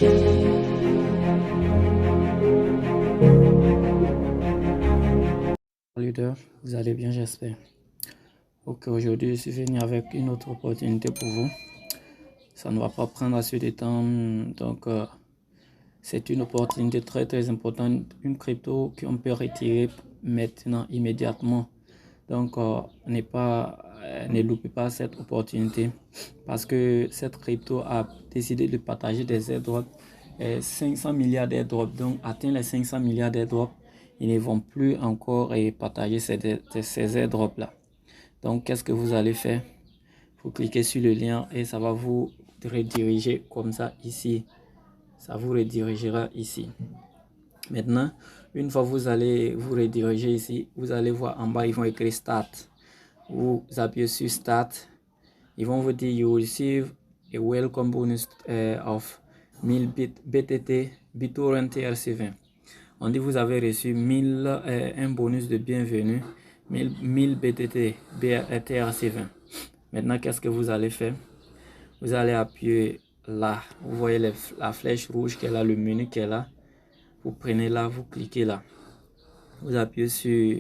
Leader, vous allez bien, j'espère. Ok, aujourd'hui, je suis venu avec une autre opportunité pour vous. Ça ne va pas prendre assez de temps, donc c'est une opportunité très importante, une crypto qu'on peut retirer maintenant, immédiatement. Donc, ne loupez pas cette opportunité parce que cette crypto a décidé de partager des airdrops, 500 milliards d'airdrops. Donc, atteint les 500 milliards d'airdrops, ils ne vont plus encore partager ces airdrops-là. Donc, qu'est-ce que vous allez faire? Vous cliquez sur le lien et ça va vous rediriger comme ça ici. Ça vous redirigera ici. Maintenant, une fois vous allez vous rediriger ici, vous allez voir en bas, ils vont écrire Start. Vous appuyez sur Start. Ils vont vous dire You receive a welcome bonus of 1000 BTT BitTorrent TRC20. On dit vous avez reçu un bonus de bienvenue, 1000 BTT TRC20. Maintenant, qu'est-ce que vous allez faire? Vous allez appuyer là. Vous voyez la flèche rouge qui est là, le menu qui est là. Vous prenez là, vous cliquez là. Vous appuyez sur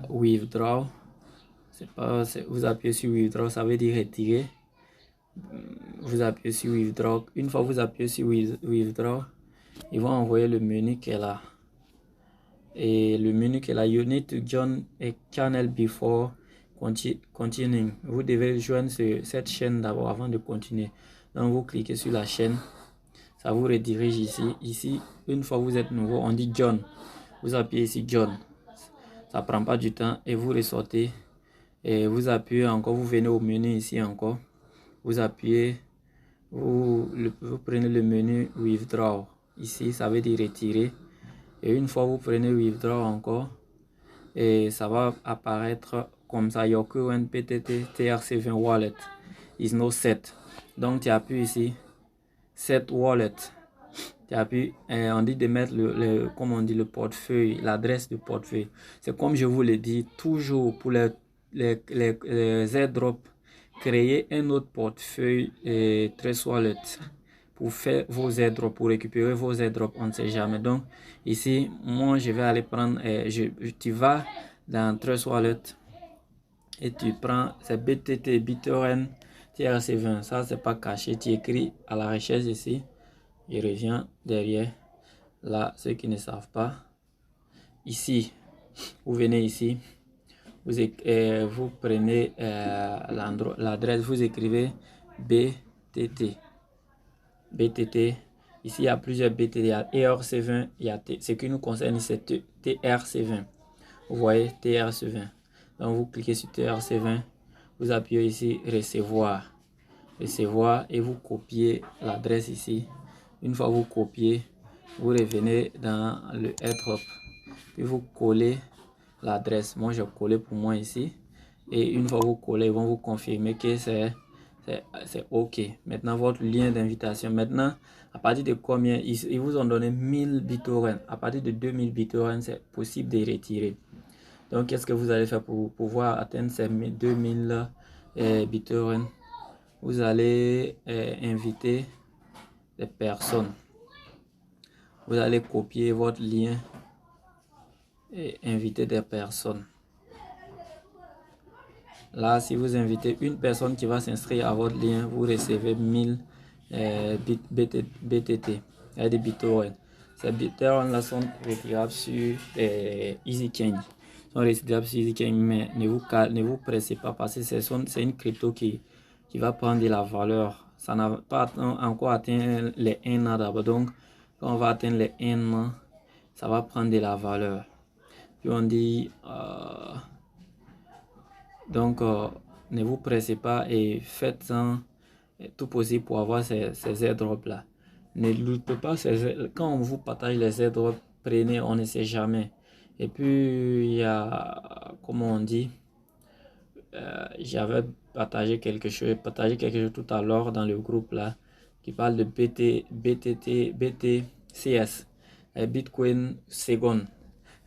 Withdraw. Vous appuyez sur Withdraw, ça veut dire retirer. Vous appuyez sur Withdraw. Une fois vous appuyez sur Withdraw, ils vont envoyer le menu qui est là. Et le menu qui est là, you need to join a channel before continuing. Vous devez joindre cette chaîne d'abord avant de continuer. Donc vous cliquez sur la chaîne, ça vous redirige ici. Ici, une fois vous êtes nouveau, on dit John. Vous appuyez ici John. Ça prend pas du temps et vous ressortez. Et vous appuyez encore, vous venez au menu ici encore. Vous appuyez, vous prenez le menu Withdraw. Ici, ça veut dire retirer. Et une fois vous prenez Withdraw encore, et ça va apparaître comme ça, Your current BTT TRC20 wallet is no set. Donc tu appuies ici, Set wallet. Tu appuies, et on dit de mettre comme on dit, le portefeuille, l'adresse du portefeuille. C'est comme je vous l'ai dit, toujours pour les airdrops, créer un autre portefeuille et Trust Wallet pour faire vos airdrops, pour récupérer vos airdrops, on ne sait jamais. Donc ici, moi je vais aller prendre, tu vas dans Trust Wallet et tu prends, c'est BTT, BitTorrent, TRC20, ça c'est pas caché, tu écris à la recherche ici, il revient derrière, là, ceux qui ne savent pas, ici, vous venez ici, vous prenez l'adresse, vous écrivez BTT. BTT, ici il y a plusieurs BTT, il y a ERC20, il y a ce qui nous concerne c'est TRC20. Vous voyez TRC20. Donc vous cliquez sur TRC20, vous appuyez ici recevoir. Recevoir et vous copiez l'adresse ici. Une fois vous copiez, vous revenez dans le airdrop. Puis vous collez l'adresse. Moi je collé pour moi ici. Et une fois vous collez, ils vont vous confirmer que c'est OK. Maintenant votre lien d'invitation. Maintenant, à partir de combien ils vous ont donné 1000 BitTorrent. À partir de 2000 BitTorrent, c'est possible de retirer. Donc qu'est-ce que vous allez faire pour pouvoir atteindre ces 2000 BitTorrent? Vous allez inviter des personnes. Vous allez copier votre lien et inviter des personnes. Là, si vous invitez une personne qui va s'inscrire à votre lien, vous recevez 1000 BTT et des BitTorrent. Ces BitTorrent là sont retirables sur EasyChange. Sont retirables sur EasyChange, mais ne vous pressez pas parce que c'est une crypto qui va prendre de la valeur. Ça n'a pas encore atteint les 1 an d'abord. Donc, quand on va atteindre les 1 an, ça va prendre de la valeur. Puis on dit donc ne vous pressez pas et faites tout possible pour avoir ces airdrops là. Ne loupez pas quand on vous partage les airdrops, prenez, on ne sait jamais. Et puis il y a, comment on dit, j'avais partagé quelque chose tout à l'heure dans le groupe là qui parle de BTCS, Bitcoin Second,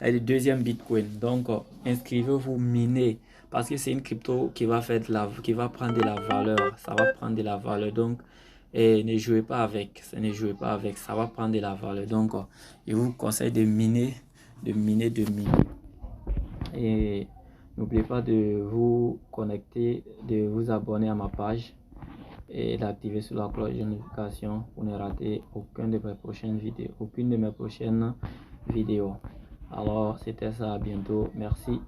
et le deuxième Bitcoin. Donc inscrivez-vous, minez parce que c'est une crypto qui va prendre de la valeur. Ça va prendre de la valeur. Donc et ne jouez pas avec, ça va prendre de la valeur. Donc je vous conseille de miner. Et n'oubliez pas de vous connecter, de vous abonner à ma page et d'activer sur la cloche de notification pour ne rater aucune de mes prochaines vidéos. Alors c'était ça, à bientôt, merci.